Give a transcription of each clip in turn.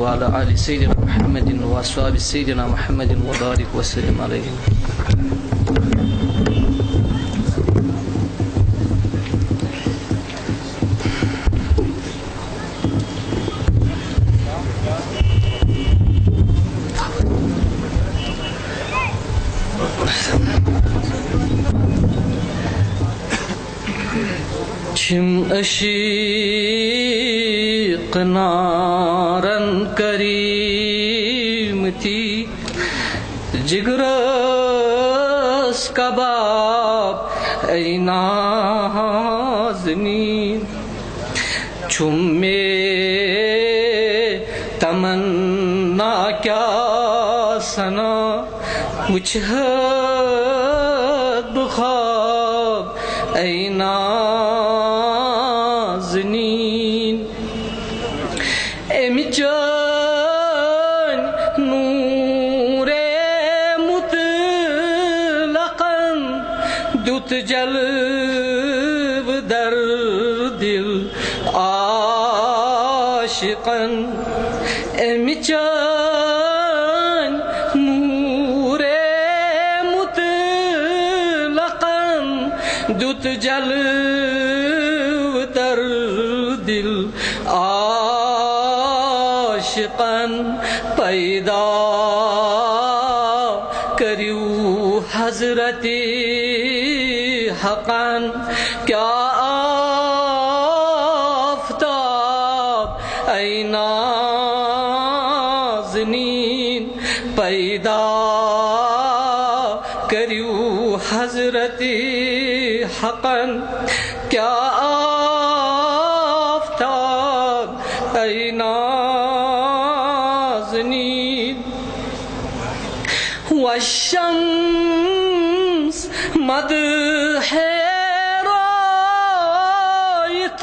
وعلى آل سيدنا محمد وأصحاب سيدنا محمد وبارك وسلم عليهم. چم عشیق نارن کریم تھی جگرس کباب ای نازنین چم میں تمنا کیا سنا وچھد بخواب ای نازنین امی جان نور مطلقاً دوت جلب در دل عاشقاً امی جان نور مطلقاً دوت جلب در دل عاشقاً پیدا کریو حضرت حقاً کیا آفتاب ای نازنین پیدا کریو حضرت حقاً کیا آفتاب ای نازنین والشمس مدح رایت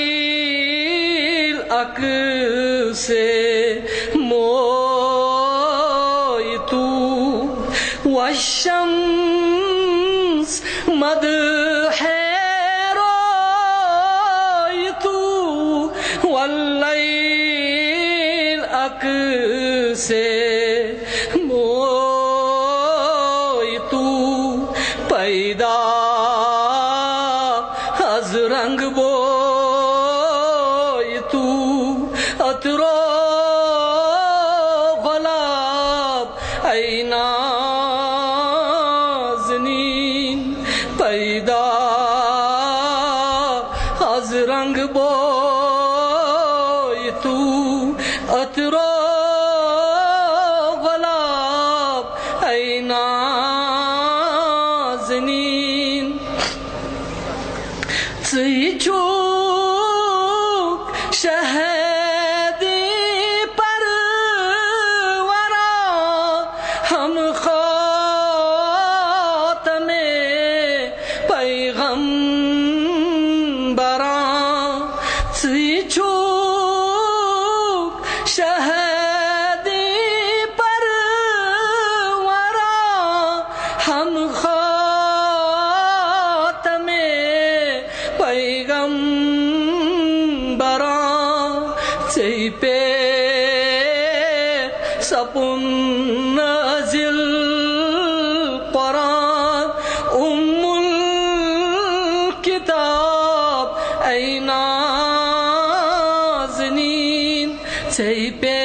واللیل عکس مویت والشمس مدح رایت واللیل عکس مویت پیدا از رنگ بویت عطر و غلاب ای نازنین پیدا از رنگ بویت عطر و غلاب ای نازنین سی چوک شہدی پرورا ہم خاتم پیغمبراں سی چوک شہدی پرورا ہم خاتم پیغمبراں سی پہ سپن نازل قرآن ام الکتاب ای نازنین سی پہ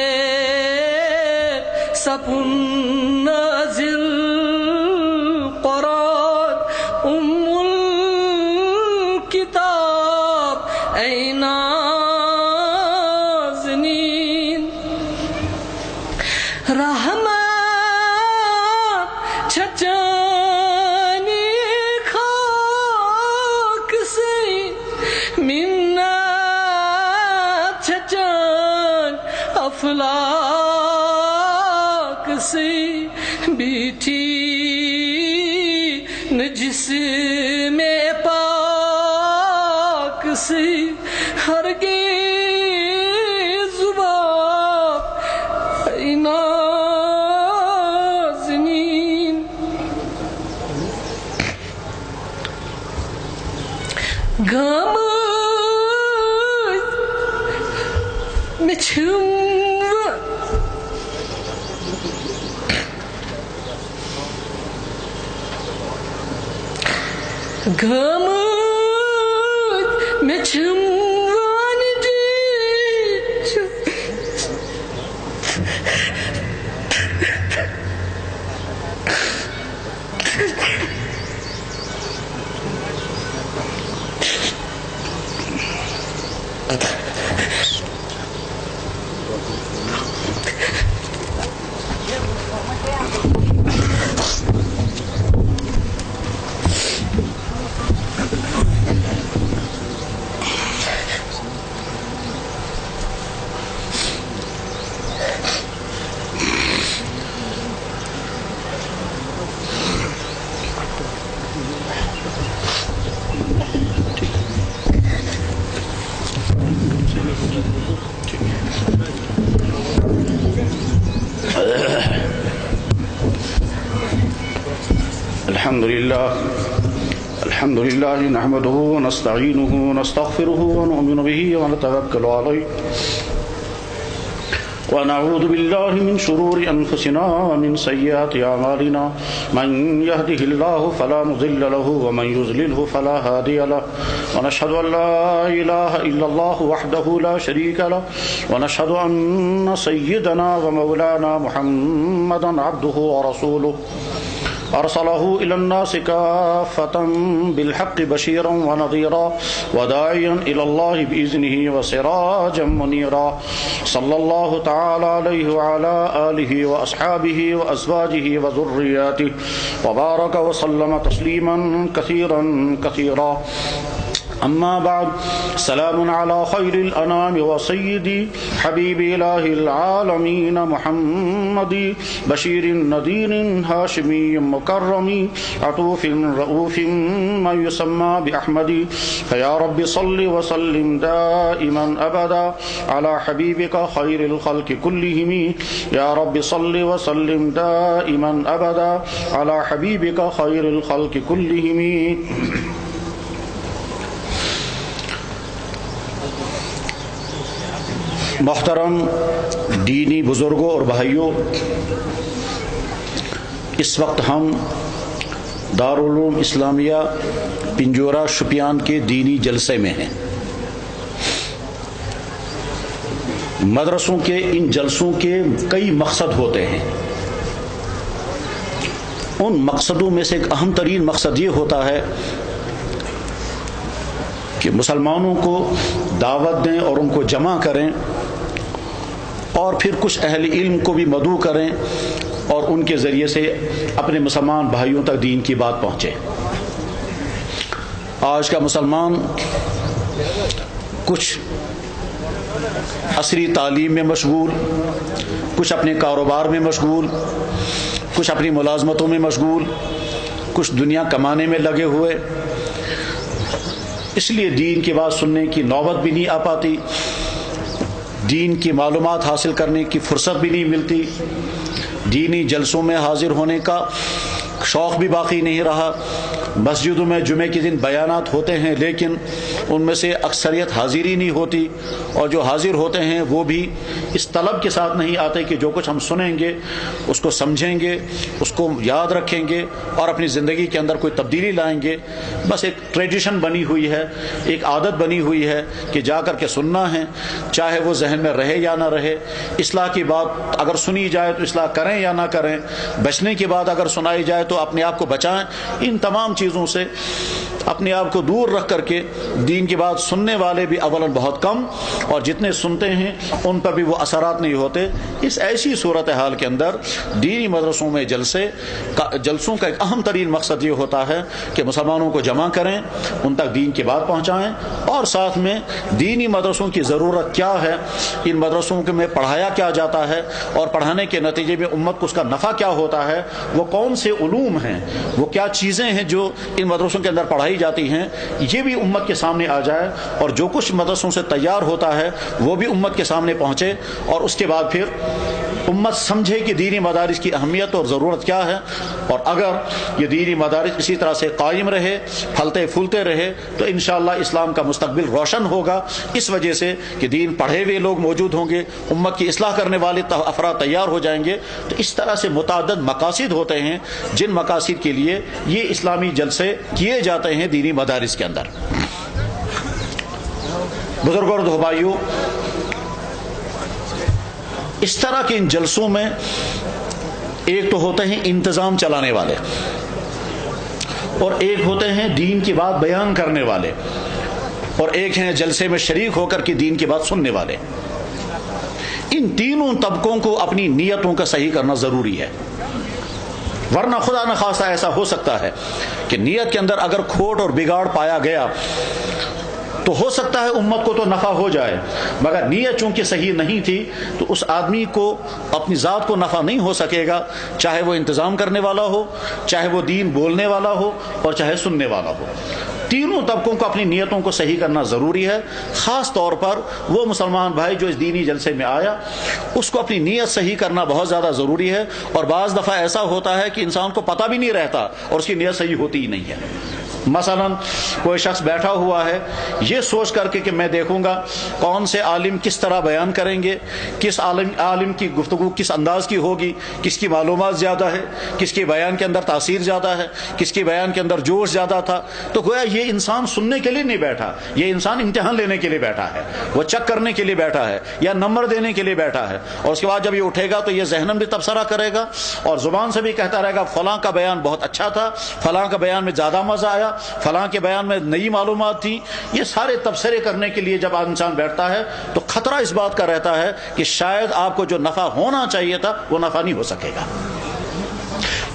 سپن نازل قرآن ام الکتاب ای نازنین رحمت چھچانی خاک سے منت چھچان افلاک سے بیٹھی نجس میں پاک سے ہرگز زباب ای نازنین غم میں گامت میں چھموان دیچ الحمد لله نحمده ونستعينه ونستغفره ونؤمن به ونتوكل عليه ونعوذ بالله من شرور أنفسنا ومن سيئات أعمالنا من يهده الله فلا مضل له ومن يضلله فلا هادي له ونشهد أن لا إله إلا الله وحده لا شريك له ونشهد أن سيدنا ومولانا محمدا عبده ورسوله أرسله إلى الناس كافة بالحق بشيرا ونذيرا وداعيا إلى الله بإذنه وسراجا منيرا صلى الله تعالى عليه وعلى آله وأصحابه وأزواجه وذرياته وبارك وسلم تسليما كثيرا كثيرا أما بعد سلام على خير الأنام وسيدي حبيب إله العالمين محمد بشير نذير هاشمي مكرم عطوف رؤوف من يسمى بأحمد فيا رب صل وسلم دائما أبدا على حبيبك خير الخلق كلهم يا رب صل وسلم دائما أبدا على حبيبك خير الخلق كلهم. محترم دینی بزرگوں اور بھائیوں، اس وقت ہم دارالعلوم اسلامیہ پنجورہ شپیان کے دینی جلسے میں ہیں. مدرسوں کے ان جلسوں کے کئی مقصد ہوتے ہیں. ان مقصدوں میں سے ایک اہم ترین مقصد یہ ہوتا ہے کہ مسلمانوں کو دعوت دیں اور ان کو جمع کریں، اور پھر کچھ اہل علم کو بھی مدعو کریں اور ان کے ذریعے سے اپنے مسلمان بھائیوں تک دین کی بات پہنچے. آج کا مسلمان کچھ عصری تعلیم میں مشغول، کچھ اپنے کاروبار میں مشغول، کچھ اپنی ملازمتوں میں مشغول، کچھ دنیا کمانے میں لگے ہوئے، اس لیے دین کی بات سننے کی نوبت بھی نہیں آ پاتی، دین کی معلومات حاصل کرنے کی فرصت بھی نہیں ملتی، دینی جلسوں میں حاضر ہونے کا شوق بھی باقی نہیں رہا. مسجدوں میں جمعے کے دن بیانات ہوتے ہیں لیکن ان میں سے اکثریت حاضری نہیں ہوتی، اور جو حاضر ہوتے ہیں وہ بھی اس طلب کے ساتھ نہیں آتے کہ جو کچھ ہم سنیں گے اس کو سمجھیں گے، اس کو یاد رکھیں گے اور اپنی زندگی کے اندر کوئی تبدیلی لائیں گے. بس ایک ٹریڈیشن بنی ہوئی ہے، ایک عادت بنی ہوئی ہے کہ جا کر کے سننا ہے، چاہے وہ ذہن میں رہے یا نہ رہے. اصلاح کی بات اگر سنی جائے تو اصلاح کریں یا نہ کریں، بچنے کی بات اگر سنائی جائے تو اپنے آپ کو بچائیں. ان تمام چیزوں سے اپنے آپ کو دور رکھ کر کے دین کی بات سننے والے بھی اولاً بہت کم، اور جتنے سنتے ہیں ان پر بھی وہ اثرات نہیں ہوتے. اس ایسی صورتحال کے اندر دینی مدرسوں میں جلسوں کا ایک اہم ترین مقصد یہ ہوتا ہے کہ مسلمانوں کو جمع کریں، ان تک دین کی بات پہنچائیں، اور ساتھ میں دینی مدرسوں کی ضرورت کیا ہے، ان مدرسوں میں پڑھایا کیا جاتا ہے، اور پڑھانے کے نتیجے میں امت کو اس کا نفع کیا ہوتا ہے، وہ کون سے علوم ہیں، وہ کیا چیزیں ہیں جو ان مدرسوں کے اندر پڑھائی پڑھائی جاتی ہیں یہ بھی امت کے سامنے آ جائے، اور جو کچھ مدرسوں سے تیار ہوتا ہے وہ بھی امت کے سامنے پہنچے، اور اس کے بعد پھر امت سمجھے کہ دینی مدارس کی اہمیت اور ضرورت کیا ہے۔ اور اگر یہ دینی مدارس اسی طرح سے قائم رہے، پھلتے پھولتے رہے، تو انشاءاللہ اسلام کا مستقبل روشن ہوگا، اس وجہ سے کہ دین پڑھے ہوئے لوگ موجود ہوں گے، امت کی اصلاح کرنے والے افراد تیار ہو جائیں گے۔ تو اس طرح سے متعدد مقاصد ہوتے ہیں جن مقاصد کے لیے یہ اسلامی جلسے کیے جاتے ہیں دینی مدارس کے اندر۔ بزرگوں اور بھائیوں، اس طرح کے ان جلسوں میں ایک تو ہوتے ہیں انتظام چلانے والے، اور ایک ہوتے ہیں دین کی بات بیان کرنے والے، اور ایک ہیں جلسے میں شریک ہو کر کے دین کی بات سننے والے۔ ان تینوں طبقوں کو اپنی نیتوں کا صحیح کرنا ضروری ہے، ورنہ خدا نخواستہ ایسا ہو سکتا ہے کہ نیت کے اندر اگر کھوٹ اور بگاڑ پایا گیا تو ہو سکتا ہے امت کو تو نفع ہو جائے، مگر نیت چونکہ صحیح نہیں تھی تو اس آدمی کو اپنی ذات کو نفع نہیں ہو سکے گا، چاہے وہ انتظام کرنے والا ہو، چاہے وہ دین بولنے والا ہو، اور چاہے سننے والا ہو۔ تینوں طبقوں کو اپنی نیتوں کو صحیح کرنا ضروری ہے۔ خاص طور پر وہ مسلمان بھائی جو اس دینی جلسے میں آیا، اس کو اپنی نیت صحیح کرنا بہت زیادہ ضروری ہے۔ اور بعض دفعہ ایسا ہوتا ہے کہ انسان کو پتہ بھی نہیں رہتا اور اس کی نیت صحیح ہوتی ہی نہیں ہے۔ مثلا کوئی شخص بیٹھا ہوا ہے یہ سوچ کر کے کہ میں دیکھوں گا کون سے عالم کس طرح بیان کریں گے، کس عالم کی گفتگو کس انداز کی ہوگی، کس کی معلومات زیادہ ہے، کس کے بیان کے اندر تاثیر زیادہ ہے، کس کے بیان کے اندر جوش زیادہ تھا۔ تو گویا یہ انسان سننے کے لیے نہیں بیٹھا، یہ انسان امتحان لینے کے لیے بیٹھا ہے، وہ چیک کرنے کے لیے بیٹھا ہے یا نمبر دینے کے لیے بیٹھا ہے۔ اور اس کے بعد جب یہ اٹھے گا تو یہ ذہناً بھی تبصرہ کرے گا اور زبان سے بھی کہتا رہے گا فلاں کا بیان بہت اچھا تھا، فلاں کا بیان میں زیادہ مزہ آیا، فلاں کے بیان میں نئی معلومات تھی۔ یہ سارے تبصرے کرنے کے لیے جب انسان بیٹھتا ہے تو خطرہ اس بات کا رہتا ہے کہ شاید آپ کو جو نفع ہونا چاہیے تھا وہ نفع نہیں ہو سکے گا۔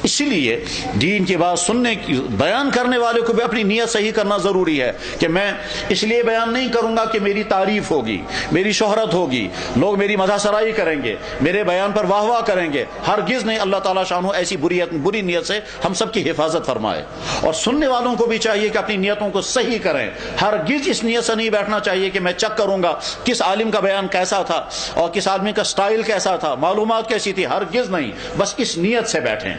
اسی لیے دین کی بات سننے کی بیان کرنے والے کو بھی اپنی نیت صحیح کرنا ضروری ہے کہ میں اس لیے بیان نہیں کروں گا کہ میری تعریف ہوگی، میری شہرت ہوگی، لوگ میری مدح سرائی کریں گے، میرے بیان پر واہ واہ کریں گے۔ ہرگز نہیں، اللہ تعالیٰ شانہ ایسی بری نیت سے ہم سب کی حفاظت فرمائے۔ اور سننے والوں کو بھی چاہیے کہ اپنی نیتوں کو صحیح کریں۔ ہرگز اس نیت سے نہیں بیٹھنا چاہیے کہ میں چیک کروں گا کس عالم کا بیان کیسا تھا اور کس آدمی کا سٹائل کیسا تھا، معلومات کیسی تھی۔ ہرگز نہیں، بس اس نیت سے بیٹھیں۔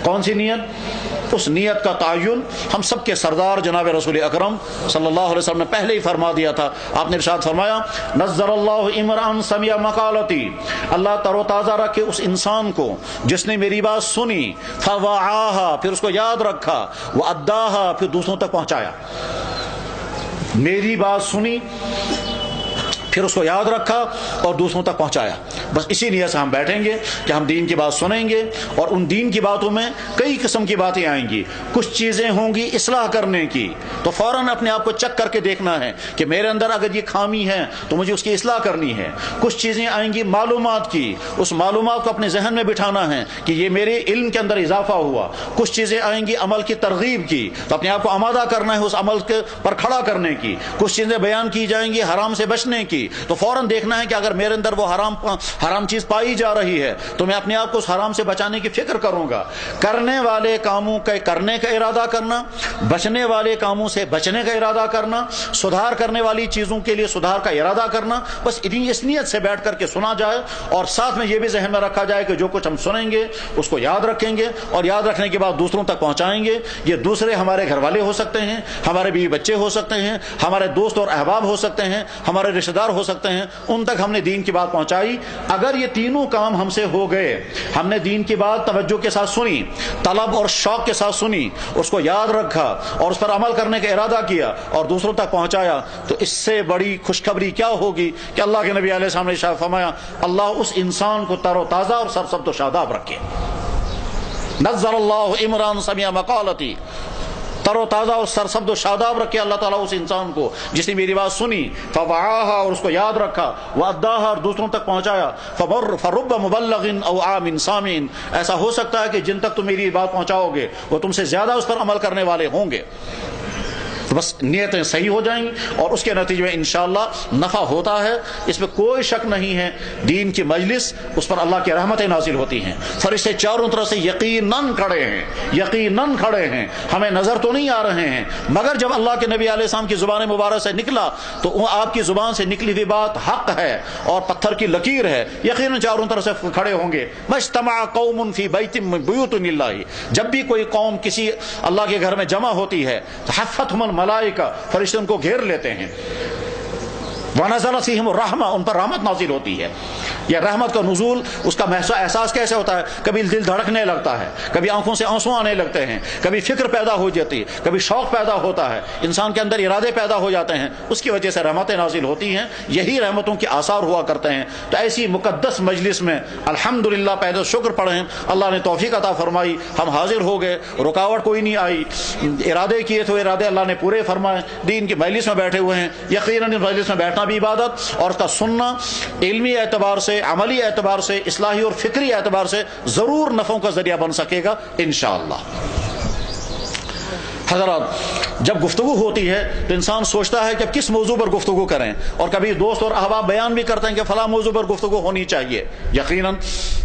کون سی نیت؟ اس نیت کا تعین ہم سب کے سردار جناب رسول اکرم صلی اللہ علیہ وسلم نے پہلے ہی فرما دیا تھا۔ آپ نے ارشاد فرمایا نظر اللہ امرأ سمع مقالتی، اللہ تر و تازہ رکھے اس انسان کو جس نے میری بات سنی، فوعاها، پھر اس کو یاد رکھا، واداها، پھر دوسروں تک پہنچایا۔ میری بات سنی، پھر اس کو یاد رکھا اور دوسروں تک پہنچایا۔ بس اسی نیت سے ہم بیٹھیں گے کہ ہم دین کی بات سنیں گے، اور ان دین کی باتوں میں کئی قسم کی باتیں آئیں گی۔ کچھ چیزیں ہوں گی اصلاح کرنے کی، تو فوراً اپنے آپ کو چیک کر کے دیکھنا ہے کہ میرے اندر اگر یہ خامی ہے تو مجھے اس کی اصلاح کرنی ہے۔ کچھ چیزیں آئیں گی معلومات کی، اس معلومات کو اپنے ذہن میں بٹھانا ہے کہ یہ میرے علم کے اندر اضافہ ہوا۔ کچھ چیزیں آئیں گی عمل کی ترغیب کی، تو اپنے آپ کو آمادہ کرنا ہے اس عمل کے پر کھڑا کرنے کی۔ کچھ چیزیں بیان کی جائیں گی حرام سے بچنے کی، تو فوراً دیکھنا ہے کہ اگر میرے اندر وہ حرام چیز پائی جا رہی ہے تو میں اپنے آپ کو اس حرام سے بچانے کی فکر کروں گا۔ کرنے والے کاموں کے کرنے کا ارادہ کرنا، بچنے والے کاموں سے بچنے کا ارادہ کرنا، سدھار کرنے والی چیزوں کے لیے سدھار کا ارادہ کرنا۔ بس اس نیت سے بیٹھ کر کے سنا جائے، اور ساتھ میں یہ بھی ذہن میں رکھا جائے کہ جو کچھ ہم سنیں گے اس کو یاد رکھیں گے، اور یاد رکھنے کے بعد دوسروں تک پہنچائیں گے۔ یہ دوسرے ہمارے گھر والے ہو سکتے ہیں، ہمارے بیوی بچے ہو سکتے ہیں، ہمارے دوست اور احباب ہو سکتے ہیں، ہمارے رشتہ دار ہو سکتے ہیں، ان تک ہم نے دین کی بات پہنچائی۔ اگر یہ تینوں کام ہم سے ہو گئے، ہم نے دین کی بات توجہ کے ساتھ سنی، طلب اور شوق کے ساتھ سنی، اس کو یاد رکھا اور اس پر عمل کرنے کا ارادہ کیا اور دوسروں تک پہنچایا، تو اس سے بڑی خوشخبری کیا ہوگی کہ اللہ کے نبی علیہ السلام نے ارشاد فرمایا اللہ اس انسان کو تر و تازہ اور سرسبز و شاداب رکھے۔ نظر اللہ امرأ سمع مقالتی، تر و تازہ اور سرسبز و شاداب رکھے اللہ تعالیٰ اس انسان کو جس نے میری بات سنی، فوعاها، اور اس کو یاد رکھا، واداها، اور دوسروں تک پہنچایا، فرب مبلغ او عام سامع، ایسا ہو سکتا ہے کہ جن تک تم میری بات پہنچاؤ گے وہ تم سے زیادہ اس پر عمل کرنے والے ہوں گے۔ تو بس نیتیں صحیح ہو جائیں گی اور اس کے نتیجے میں انشاءاللہ نفع ہوتا ہے، اس میں کوئی شک نہیں ہے۔ دین کی مجلس، اس پر اللہ کی رحمتیں نازل ہوتی ہیں، فرشتے چاروں طرف سے یقیناً کھڑے ہیں، یقیناً کھڑے ہیں، ہمیں نظر تو نہیں آ رہے ہیں، مگر جب اللہ کے نبی علیہ السلام کی زبان مبارک سے نکلا تو وہ آپ کی زبان سے نکلی ہوئی بات حق ہے اور پتھر کی لکیر ہے، یقیناً چاروں طرف سے کھڑے ہوں گے۔ مجتمع قوم فی بیت من بیوت اللہ، جب بھی کوئی قوم کسی اللہ کے گھر میں جمع ہوتی ہے حفتہم الملائکہ، فرشتے ان کو گھیر لیتے ہیں، وَنَزَلَ فِيهِمُ الرَّحْمَةُ، ان پر رحمت نازل ہوتی ہے۔ یہ رحمت کا نزول، اس کا احساس کیسے ہوتا ہے؟ کبھی دل دھڑکنے لگتا ہے، کبھی آنکھوں سے آنسو آنے لگتے ہیں، کبھی فکر پیدا ہو جاتی ہے، کبھی شوق پیدا ہوتا ہے، انسان کے اندر ارادے پیدا ہو جاتے ہیں، اس کی وجہ سے رحمتیں نازل ہوتی ہیں، یہی رحمتوں کے آثار ہوا کرتے ہیں۔ تو ایسی مقدس مجلس میں الحمدللہ پہلے شکر پڑھیں، اللہ نے توفیق عطا فرمائی، ہم حاضر ہو گئے، رکاوٹ کوئی نہیں آئی، ارادے کیے تو ارادے اللہ نے پورے فرمائے، دین کی مجلس میں بیٹھے ہوئے ہیں، یقیناً مجلس میں بیٹھنا بھی عبادت اور اس کا سننا علمی اعتبار سے، عملی اعتبار سے، اصلاحی اور فکری اعتبار سے ضرور نفعوں کا ذریعہ بن سکے گا انشاءاللہ۔ حضرات، جب گفتگو ہوتی ہے تو انسان سوچتا ہے کہ کس موضوع پر گفتگو کریں، اور کبھی دوست اور احباب بیان بھی کرتے ہیں کہ فلاں موضوع پر گفتگو ہونی چاہیے۔ یقیناً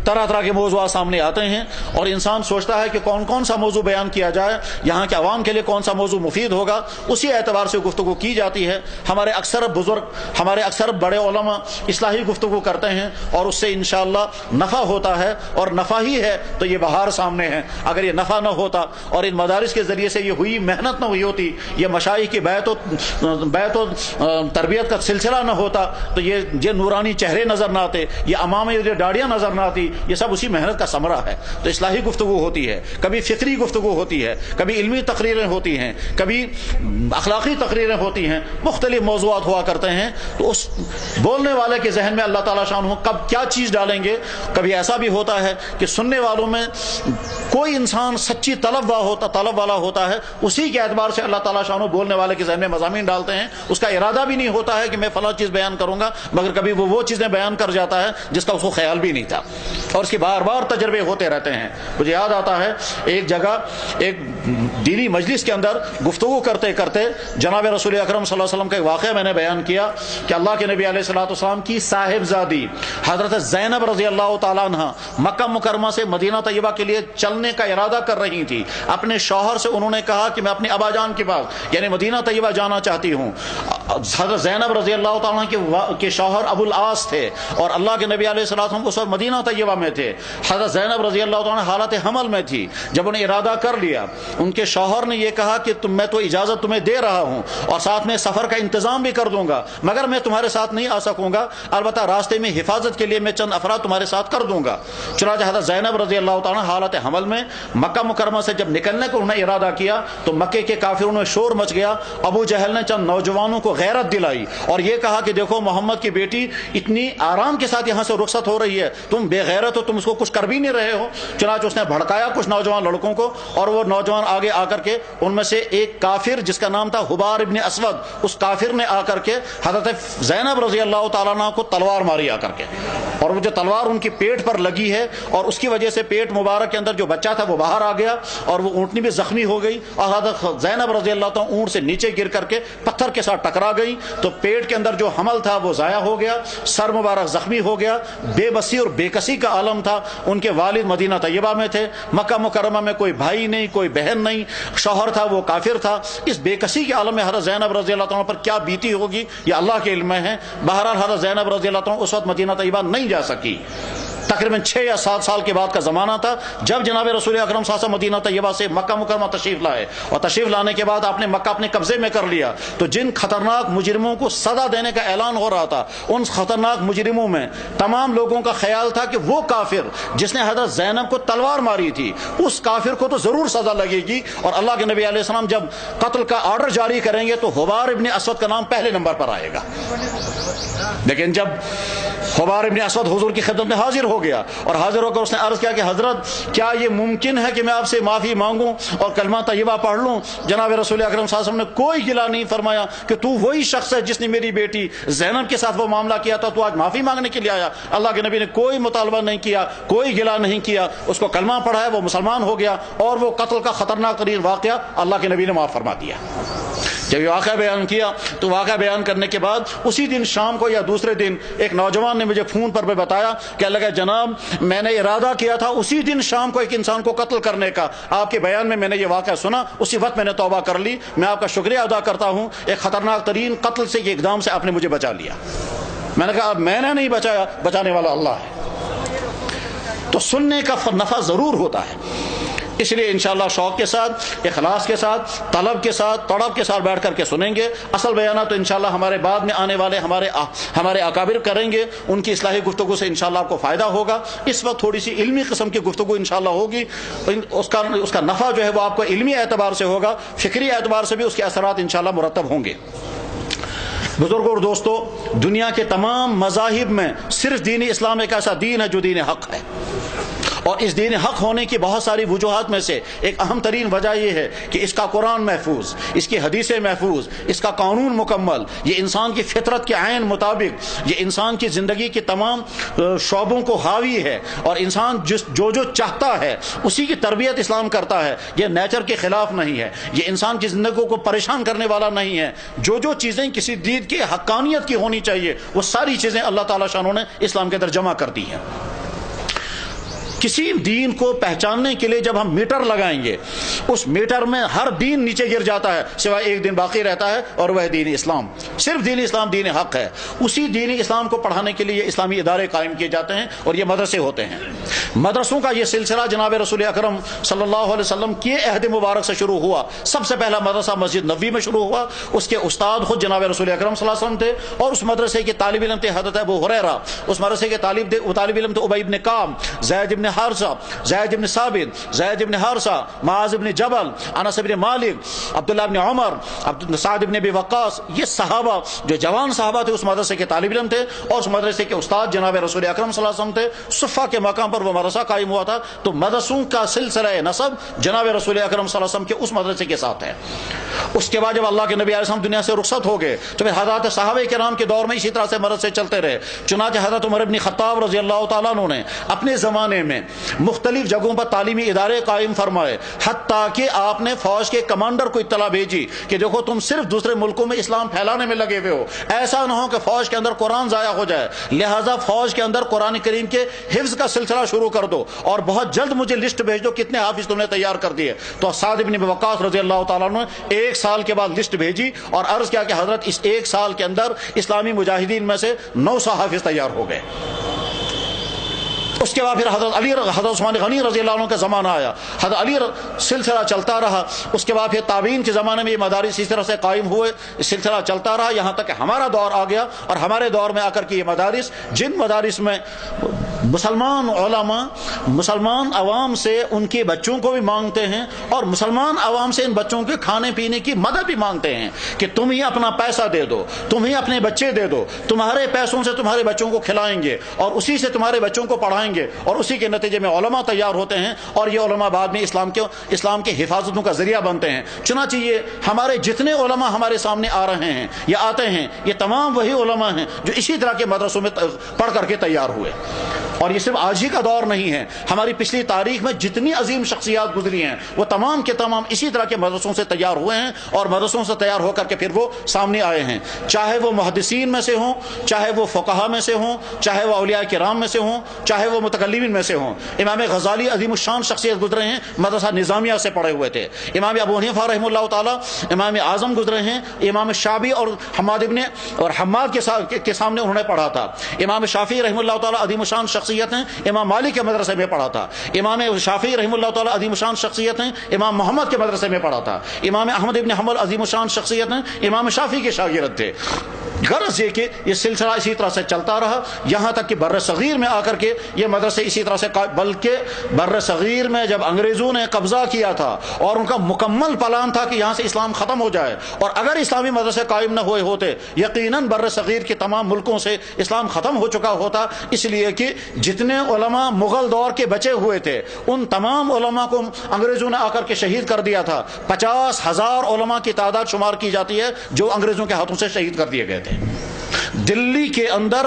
طرح طرح کے موضوعات سامنے آتے ہیں اور انسان سوچتا ہے کہ کون کون سا موضوع بیان کیا جائے، یہاں کے عوام کے لیے کون سا موضوع مفید ہوگا، اسی اعتبار سے گفتگو کی جاتی ہے۔ ہمارے اکثر بزرگ، ہمارے اکثر بڑے علماء اصلاحی گفتگو کرتے ہیں اور اس سے انشاءاللہ نفع ہوتا ہے، اور نفع ہی ہے تو یہ بہار سامنے ہے۔ اگر یہ نفع نہ ہوتا اور ان مدارس کے ذریعے سے یہ ہوئی محنت نہ ہوئی ہوتی، یہ مشائخ کی بیعت و تربیت کا سلسلہ نہ ہوتا، تو یہ نورانی چہرے نظر نہ آتے، یہ امام یہ داڑیاں نظر نہ آتی، یہ سب اسی محنت کا ثمرہ ہے۔ تو اصلاحی گفتگو ہوتی ہے، کبھی فکری گفتگو ہوتی ہے، کبھی علمی تقریریں ہوتی ہیں، کبھی اخلاقی تقریریں ہوتی ہیں، مختلف موضوعات ہوا کرتے ہیں۔ تو اس بولنے والے کے ذہن میں اللہ تعالیٰ شان کب کیا چیز ڈالیں گے۔ کبھی ایسا بھی ہوتا ہے کہ سننے والوں میں کوئی انسان سچی طلب والا ہوتا ہے، اسی کے اعتبار سے اللہ تعالیٰ شان بولنے والے کے ذہن میں مضامین ڈالتے ہیں، اس کا ارادہ بھی نہیں ہوتا ہے کہ میں فلاں چیز بیان کروں گا، مگر کبھی وہ چیزیں بیان کر جاتا ہے جس کا اس کو خیال بھی نہیں تھا، اور اس کے بار بار تجربے ہوتے رہتے ہیں۔ مجھے یاد آتا ہے ایک جگہ ایک دینی مجلس کے اندر گفتگو کرتے کرتے جناب رسول اکرم صلی اللہ علیہ وسلم کا ایک واقعہ میں نے بیان کیا کہ اللہ کے نبی علیہ الصلوۃ والسلام کی صاحبزادی حضرت زینب رضی اللہ تعالیٰ عنہ مکہ مکرمہ سے مدینہ طیبہ کے لیے چلنے کا ارادہ کر رہی تھی۔ اپنے شوہر سے انہوں نے کہا کہ میں اپنے ابا جان کے پاس یعنی مدینہ طیبہ جانا چاہتی ہوں۔ حضرت زینب رضی اللہ تعالیٰ کے شوہر ابو العاص تھے اور اللہ کے نبی علیہ السلام اس وقت مدینہ طیبہ میں تھے۔ حضرت زینب رضی اللہ تعالیٰ حالت حمل میں تھی۔ جب انہیں ارادہ کر لیا، ان کے شوہر نے یہ کہا کہ میں تو اجازت تمہیں دے رہا ہوں اور ساتھ میں سفر کا انتظام بھی کر دوں گا، مگر میں تمہارے ساتھ نہیں آ سکوں گا، البتہ راستے میں حفاظت کے لیے میں چند افراد تمہارے ساتھ کر دوں گا۔ چنانچہ حضرت زینب رضی اللہ تعالیٰ حالت حمل میں مکہ مکرمہ سے جب نکلنے کو انہوں نے ارادہ کیا تو مکے کے کافروں میں شور مچ گیا۔ ابو جہل نے چند نوجوانوں کو غیرت دلائی اور یہ کہا کہ دیکھو محمد کی بیٹی اتنی آرام کے ساتھ یہاں سے رخصت ہو رہی ہے، تم بے غیرت ہو، تم اس کو کچھ کر بھی نہیں رہے ہو۔ چنانچہ اس نے بھڑکایا کچھ نوجوان لڑکوں کو، اور وہ نوجوان آگے آ کر کے ان میں سے ایک کافر جس کا نام تھا حبار ابن اسود، اس کافر نے آ کر کے حضرت زینب رضی اللہ تعالیٰ عنہ کو تلوار ماری آ کر کے، اور وہ جو تلوار ان کی پیٹ پر لگی ہے اور اس کی وجہ سے پیٹ مبارک کے اندر جو بچہ تھا وہ باہر آ گیا اور وہ اونٹنی بھی زخمی ہو گئی، اور حضرت زینب رضی اللہ تعالیٰ اونٹ سے نیچے گر کر کے پتھر کے ساتھ ٹکرا گئی، تو پیٹ کے اندر جو حمل تھا وہ ضائع ہو گیا، سر مبارک زخمی ہو گیا، بے بسی اور بے کسی کا عالم تھا۔ ان کے والد مدینہ طیبہ میں تھے، مکہ مکرمہ میں کوئی بھائی نہیں، کوئی بہن نہیں، شوہر تھا وہ کافر تھا۔ اس بے کسی کے عالم میں حضرت زینب رضی اللہ تعالیٰ پر کیا بیتی ہوگی یہ اللہ کے علم میں ہے۔ بہرحال حضرت زینب رضی اللہ تعالیٰ اس وقت مدینہ طیبہ نہیں جا سکی۔ تقریباً 6 یا 7 سال کے بعد کا زمانہ تھا جب جناب رسول اکرم صلی اللہ علیہ وسلم مدینہ طیبہ سے مکہ مکرمہ تشریف لائے، اور تشریف لانے کے بعد آپ نے مکہ اپنے قبضے میں کر لیا، تو جن خطرناک مجرموں کو سزا دینے کا اعلان ہو رہا تھا، ان خطرناک مجرموں میں تمام لوگوں کا خیال تھا کہ وہ کافر جس نے حضرت زینب کو تلوار ماری تھی اس کافر کو تو ضرور سزا لگے گی، اور اللہ کے نبی علیہ السلام جب قتل کا آرڈر جاری کریں گے تو حبار ابن اسود کا نام پہلے نمبر پر آئے گا۔ لیکن جب حبار ابن اسود حضور کی خدمت میں حاضر ہو گیا اور حاضر ہو کر اس نے عرض کیا کہ حضرت کیا یہ ممکن ہے کہ میں آپ سے معافی مانگوں اور کلمہ طیبہ پڑھ لوں؟ جناب رسول اکرم صلی اللہ علیہ وسلم نے کوئی گلہ نہیں فرمایا کہ تو وہی شخص ہے جس نے میری بیٹی زینب کے ساتھ وہ معاملہ کیا تھا، تو آج معافی مانگنے کے لیے آیا۔ اللہ کے نبی نے کوئی مطالبہ نہیں کیا، کوئی گلہ نہیں کیا، اس کو کلمہ پڑھا ہے، وہ مسلمان ہو گیا، اور وہ قتل کا خطرناک ترین واقعہ اللہ کے نبی نے معاف فرما دیا۔ جب جب یہ واقعہ بیان کیا تو واقعہ بیان کرنے کے بعد اسی دن شام کو یا دوسرے دن ایک نوجوان نے مجھے فون پر بتایا کہ اللہ کا جناب میں نے ارادہ کیا تھا اسی دن شام کو ایک انسان کو قتل کرنے کا، آپ کے بیان میں نے یہ واقعہ سنا، اسی وقت میں نے توبہ کر لی، میں آپ کا شکریہ ادا کرتا ہوں، ایک خطرناک ترین قتل سے یہ اقدام سے آپ نے مجھے بچا لیا۔ میں نے کہا اب میں نے نہیں بچایا، بچانے والا اللہ ہے۔ تو سننے کا نفع ضرور ہوتا ہے، اس لیے انشاءاللہ شوق کے ساتھ، اخلاص کے ساتھ، طلب کے ساتھ، تڑپ کے ساتھ بیٹھ کر کے سنیں گے۔ اصل بیانات تو انشاءاللہ ہمارے بعد میں آنے والے ہمارے اکابر کریں گے، ان کی اصلاحی گفتگو سے انشاءاللہ آپ کو فائدہ ہوگا۔ اس وقت تھوڑی سی علمی قسم کی گفتگو انشاءاللہ ہوگی، اس کا نفع جو ہے وہ آپ کو علمی اعتبار سے ہوگا، فکری اعتبار سے بھی اس کے اثرات انشاءاللہ مرتب ہوں گے۔ بزرگوں اور دوستو، دنیا کے تمام مذاہب میں صرف دین اسلام ایک ایسا دین ہے جو دین حق ہے، اور اس دین حق ہونے کی بہت ساری وجوہات میں سے ایک اہم ترین وجہ یہ ہے کہ اس کا قرآن محفوظ، اس کی حدیثیں محفوظ، اس کا قانون مکمل، یہ انسان کی فطرت کے عین مطابق، یہ انسان کی زندگی کے تمام شعبوں کو حاوی ہے، اور انسان جو چاہتا ہے اسی کی تربیت اسلام کرتا ہے۔ یہ نیچر کے خلاف نہیں ہے، یہ انسان کی زندگی کو پریشان کرنے والا نہیں ہے۔ جو چیزیں کسی دین کی حقانیت کی ہونی چاہیے وہ ساری چیزیں اللہ تعالیٰ شانوں نے اسلام کے اندر جمع کر دی ہیں۔ کسی دین کو پہچاننے کے لیے جب ہم میٹر لگائیں گے، اس میٹر میں ہر دین نیچے گر جاتا ہے سوائے ایک دین باقی رہتا ہے، اور وہ ہے دین اسلام۔ صرف دین اسلام دین حق ہے۔ اسی دین اسلام کو پڑھانے کے لیے اسلامی ادارے قائم کیے جاتے ہیں اور یہ مدرسے ہوتے ہیں۔ مدرسوں کا یہ سلسلہ جناب رسول اکرم صلی اللہ علیہ وسلم کے عہد مبارک سے شروع ہوا۔ سب سے پہلا مدرسہ مسجد نبوی میں شروع ہوا، اس کے استاد خود جناب رسول اکرم صلی اللہ علیہ وسلم تھے، اور اس مدرسے کے طالب علم تھے حضرت ابو ہریرہ، اس مدرسے کے طالب علم تھے ابی بن کعب، زید بن حارثہ، زید بن ثابت، زید بن حارثہ، معاذ بن جبل، انس بن مالک، عبداللہ بن عمر، سعد بن ابی وقاص۔ یہ صحابہ جو جوان صحابہ تھے اس مدرسے کے طالب علم تھے، اور اس مدرسے کے استاد جناب رسول اکرم صلی اللہ علیہ وسلم تھے۔ صفہ کے مقام پر وہ مدرسہ قائم ہوا تھا۔ تو مدرسوں کا سلسلہ نسب جناب رسول اکرم صلی اللہ علیہ وسلم کے اس مدرسے کے ساتھ ہے۔ اس کے بعد جب اللہ کے نبی علیہ السلام دنیا سے رخصت ہو گئے تو پھر حضرات صحابہ کرام کے دور میں اسی طرح سے مدرسے چلتے رہے۔ چنانچہ حضرت عمر بن خطاب رضی اللہ تعالیٰ عنہ نے اپنے زمانے میں مختلف جگہوں پر تعلیمی ادارے قائم فرمائے، حتیٰ کہ آپ نے فوج کے کمانڈر کو اطلاع بھیجی کہ دیکھو تم صرف دوسرے ملکوں میں اسلام پھیلانے میں لگے ہوئے ہو، ایسا نہ ہو کہ فوج کے اندر قرآن ضائع ہو جائے، لہٰذا فوج کے اندر قرآن کریم کے حفظ کا سلسلہ شروع کر دو، اور بہت جلد مجھے لسٹ بھیج دو کتنے حافظ تم نے تیار کر دیے۔ تو سعد بن ابی وقاص رضی اللہ تعالیٰ عنہ نے 1 سال کے بعد لسٹ بھیجی اور عرض کیا کہ حضرت اس 1 سال کے اندر اسلامی مجاہدین میں سے 900 حافظ تیار ہو گئے۔ اس کے بعد پھر حضرت عثمان غنی رضی اللہ عنہ کا زمانہ آیا، حضرت علی سلسلہ چلتا رہا۔ اس کے بعد پھر تابعین کے زمانے میں یہ مدارس اس طرح سے قائم ہوئے، سلسلہ چلتا رہا یہاں تک کہ ہمارا دور آ گیا، اور ہمارے دور میں آ کر کے یہ مدارس، جن مدارس میں مسلمان علماء مسلمان عوام سے ان کے بچوں کو بھی مانگتے ہیں، اور مسلمان عوام سے ان بچوں کے کھانے پینے کی مدد بھی مانگتے ہیں کہ تم ہی اپنا پیسہ دے دو، تم ہی اپنے بچے دے دو، تمہارے پیسوں سے تمہارے بچوں کو کھلائیں گے اور اسی سے تمہارے بچوں کو پڑھائیں گے، اور اسی کے نتیجے میں علماء تیار ہوتے ہیں، اور یہ علماء بعد میں اسلام کے حفاظتوں کا ذریعہ بنتے ہیں۔ چنانچہ یہ ہمارے جتنے علماء ہمارے سامنے آ رہے ہیں یا آتے ہیں، یہ تمام وہی علماء ہیں جو اسی طرح کے مدرسوں میں پڑھ کر کے تیار ہوئے۔ اور یہ صرف آج ہی کا دور نہیں ہے، ہماری پچھلی تاریخ میں جتنی عظیم شخصیات گزری ہیں وہ تمام کے تمام اسی طرح کے مدرسوں سے تیار ہوئے ہیں، اور مدرسوں سے تیار ہو کر کے پھر وہ سامنے آئے ہیں، چاہے وہ محدثین میں سے ہوں، چاہے وہ فقہا میں سے ہوں، چاہے وہ اولیاء کرام میں سے ہوں، چاہے وہ متکلمین میں سے ہوں۔ امام غزالی عظیم الشان شخصیت گزرے ہیں، مدرسہ نظامیہ سے پڑھے ہوئے تھے۔ امام ابو حنیفہ رحمہ اللہ تعالی امام اعظم گزرے ہیں، امام شافعی اور حماد کے سامنے انہوں نے پڑھا تھا۔ امام شافعی رحمہ اللہ تعالی عظیم الشان شخصیت ہیں، امام مالک کے مدرسے میں پڑھا تھا۔ امام شافعی رحمہ اللہ تعالی عظیم الشان شخصیت ہیں، امام محمد کے مدرسے میں پڑھا تھا۔ امام احمد ابن حنبل عظیم الشان شخصیت ہیں، امام شافعی کے شاگرد تھے۔ غرض یہ کہ یہ سلسلہ اسی طرح سے چلتا رہا یہاں تک کہ بر صغیر میں آ کر کے یہ مدرسے اسی طرح سے، بلکہ بر صغیر میں جب انگریزوں نے قبضہ کیا تھا اور ان کا مکمل پلان تھا کہ یہاں سے اسلام ختم ہو جائے، اور اگر اسلامی مدرسے قائم نہ ہوئے ہوتے یقیناً بر صغیر کے تمام ملکوں سے اسلام ختم ہو چکا ہوتا، اس لیے کہ جتنے علماء مغل دور کے بچے ہوئے تھے ان تمام علماء کو انگریزوں نے آ کر کے شہید کر دیا تھا۔ 50,000 علماء کی تعداد شمار کی جاتی ہے جو انگریزوں کے ہاتھوں سے شہید کر دیے گئے تھے۔ دلی کے اندر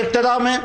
ابتدا میں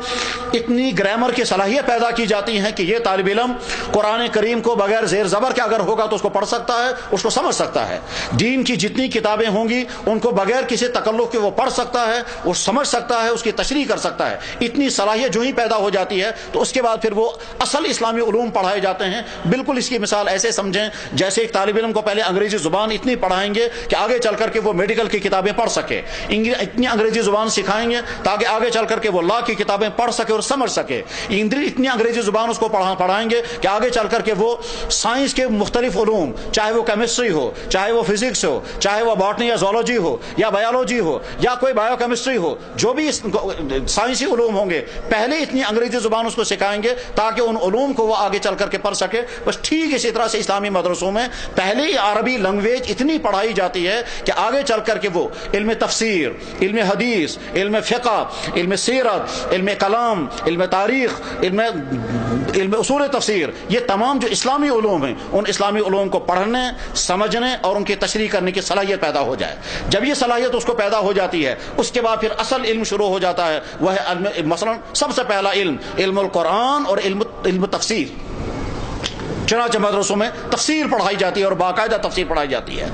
اتنی گرامر کی صلاحیت پیدا کی جاتی ہے کہ یہ طالب علم قرآن کریم کو بغیر زیر زبر کے اگر ہوگا تو اس کو پڑھ سکتا ہے، اس کو سمجھ سکتا ہے. دین کی جتنی کتابیں ہوں گی ان کو بغیر کسی تکلف کے وہ پڑھ سکتا ہے، وہ سمجھ سکتا ہے، اس کی تشریح کر سکتا ہے. اتنی صلاحیت جو ہی پیدا ہو جاتی ہے تو اس کے بعد پھر وہ اصل اسلامی علوم پڑھائے جاتے ہیں. بالکل اس کی مثال ایسے سمجھیں جیسے ایک طالب علم کو پہلے انگریزی زبان اتنی پڑھائیں گے کہ آگے چل کر کے وہ میڈیکل کی کتابیں پڑھ سکے، اتنی انگریزی زبان سکھائیں گے تاکہ آگے چل کر کے وہ لا کی کتابیں پڑھ سکے اور سمجھ سکے. اتنی انگریزی زبان اس کو پڑھائیں گے کہ آگے چل کر کے وہ سائنس کے مختلف علوم، چاہے وہ کیمسٹری ہو، چاہے وہ فزکس ہو، چاہے وہ باٹنی یا زولوجی ہو یا بایولوجی ہو یا کوئی بایو کیمسٹری ہو، جو بھی سائنسی علوم ہوں گے پہلے اتنی انگریزی زبان اس کو سکھائیں گے تاکہ ان علوم کو وہ آگے چل کر کے پڑھ سکے. بس ٹھیک اسی طرح سے اسلامی مدرسوں میں پہلے ہی عربی لینگویج اتنی پڑھائی جاتی ہے کہ آگے چل کر کے وہ علم تفسیر، علم حدیث، علم فقہ، علم سیرت، علم کلام، علم تاریخ، علم اصول تفسیر، یہ تمام جو اسلامی علوم ہیں ان اسلامی علوم کو پڑھنے، سمجھنے اور ان کی تشریح کرنے کی صلاحیت پیدا ہو جائے. جب یہ صلاحیت اس کو پیدا ہو جاتی ہے اس کے بعد پھر اصل علم شروع ہو جاتا ہے، وہ ہے مثلا سب سے پہلا علم القرآن اور علم تفسیر. چنانچہ مدرسوں میں تفسیر پڑھائی جاتی ہے اور باقاعدہ تفسیر پڑھائی جاتی ہے.